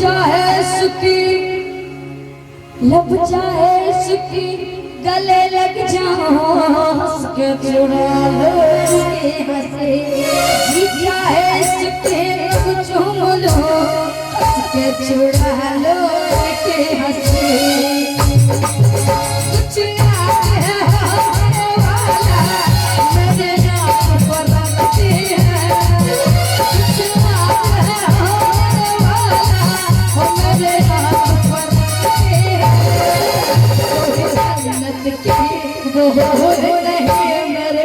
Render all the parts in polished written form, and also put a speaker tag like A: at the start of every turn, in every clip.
A: चाहे सुखी लब चाहे सुखी गले लग जाओ हंस के चुरा लो के हंसे जी चाहे सुखी लब चूम लो हंस के चुरा लो के हंसे कुछ याद है वाला मेरे नाम पर रखते हैं कुछ याद है मेरे नाम पर रखते हैं जन्नत की वो हो नहीं मेरे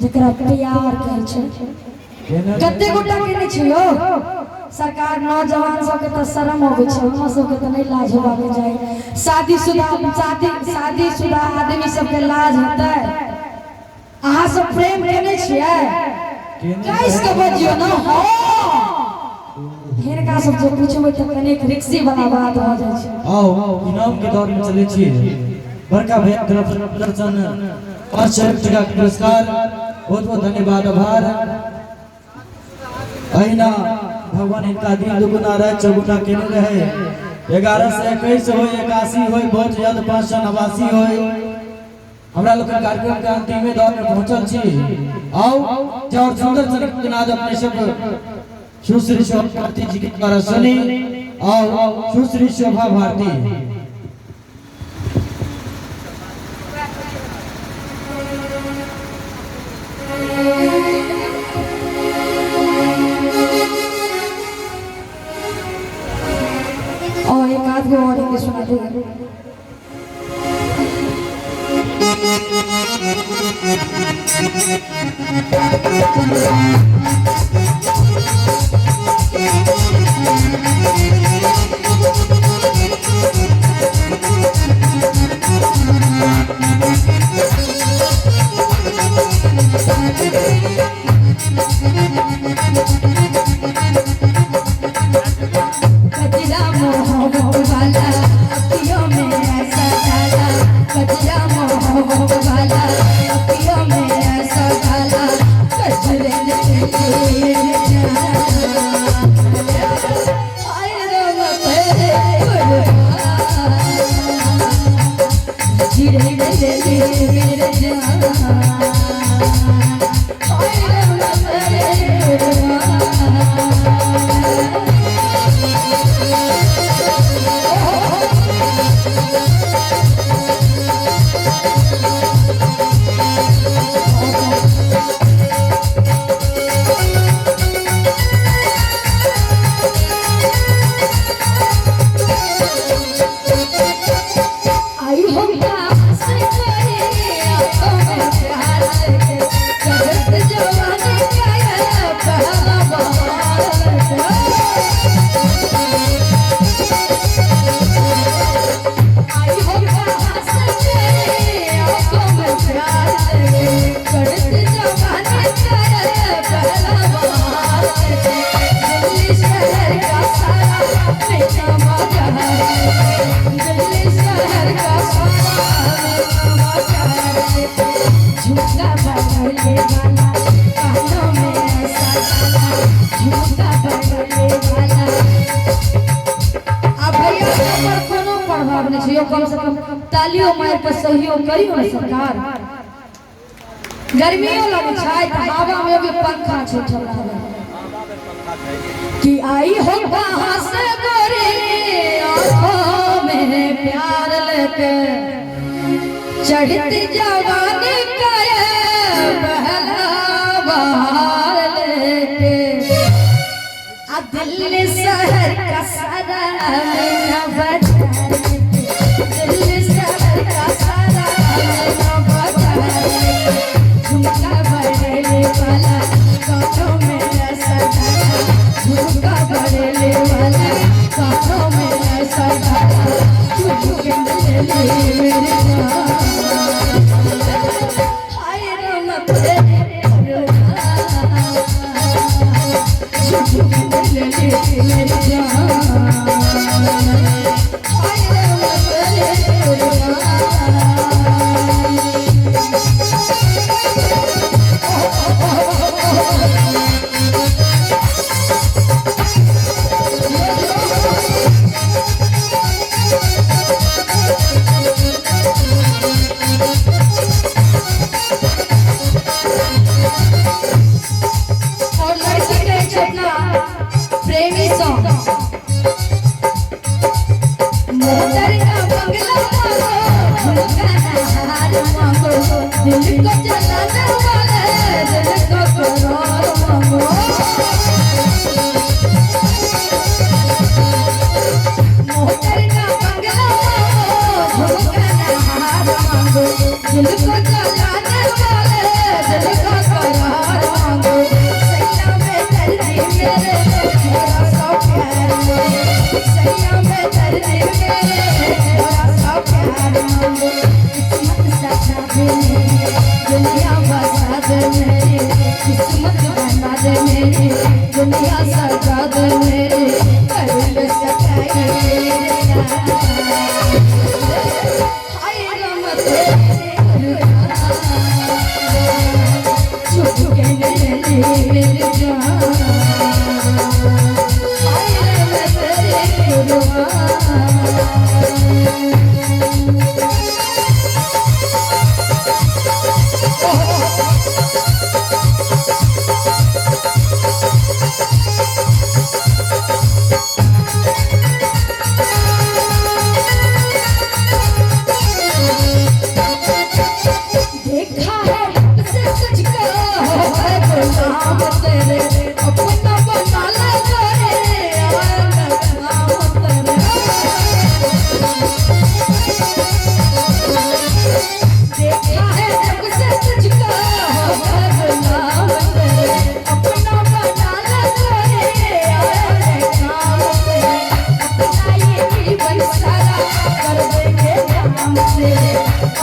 A: जकरा प्यार कर कते गोटा केने छियो सरकार नौजवान सबके त शर्म होवे छै हम सबके त नहीं लाज होबाके जाय शादीशुदा आदमी सबके लाज होता है अहाँ सब प्रेम केने छियै कैस के बजियो न हो हिनका सब जे पूछबै त कने रिक्सी वाला बात हो जाय छै
B: आओ इनाम के दौर में चले छियै बड़का भैया तरफ प्रदर्शन 500 टका पुरस्कार बहुत बहुत धन्यवाद आभार अहिना भगवान इनका दिन दुगुना रहे चौगुना केने रहे 11 से 21 हो 81 हो बहुत जल्द 589 हो हमरा लोग कार्यक्रम के अंतिम दौर में पहुंचल छी आओ और सुंदर चरित्र नाद अपने सब सुश्री शोभा भारती जी के द्वारा सुनी आओ सुश्री शोभा भारती
A: और एक आध गो और के सुना दे कम से कम तालियों मार पर सहयोग करियो ना सरकार गर्मियों लगे छै त हवा में भी पंखा छै ठंडा कि आई हो कहां से गोरी आंखों में प्यार लेके चढ़ती जवानी का पहला बहार लेके आ दिल्ली शहर का सारा ऐसा ढाका झुमका बड़ेले वाला कानों में ऐसा ढाका झुमके ले मेरे जान हाय राम तेरे झुमके ले मेरे जान हाय राम तेरे प्रेमी सॉन्ग मोटर का बंगला मांगो झुमका हार मांगो दिल को जलाने वाले दिल को करार मांगो मोटर का बंगला मांगो झुमका हार मांगो दिल को जलाने वाले दिल को करार मांगो सैया में दर्दी मेरे थोड़ा सा प्यार मांगो सैया में दर्दी मेरे थोड़ा सा प्यार मांगो किस्मत सजा दे मेरी दुनिया बसा दे मेरी किस्मत बना दे मेरी दुनिया सजा दे मेरी कर ले सगाई मेरे हाय राम तेरे झुमके ले मेरे जान देखा है सच का है गुलाम तेरे अपना बना ले तेरे नाम तेरे देखा है सच का है गुलाम तेरे अपना बना ले तेरे नाम तेरे अपना ये जीवन सारा कर देंगे हम तेरे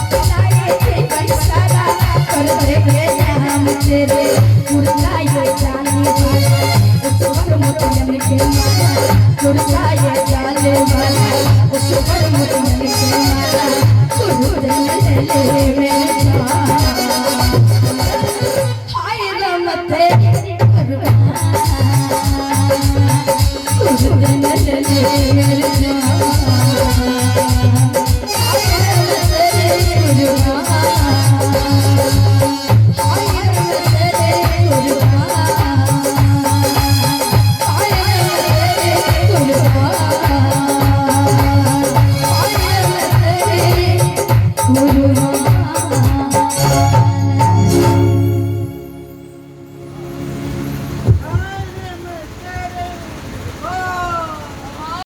A: अपना ये जीवन सारा कर देंगे हम तेरे उड़ता ये जाने वाला उस पर मुतमन के माला उड़ता ये जाने वाला उस पर मुतमन के माला उड़ ले मेरे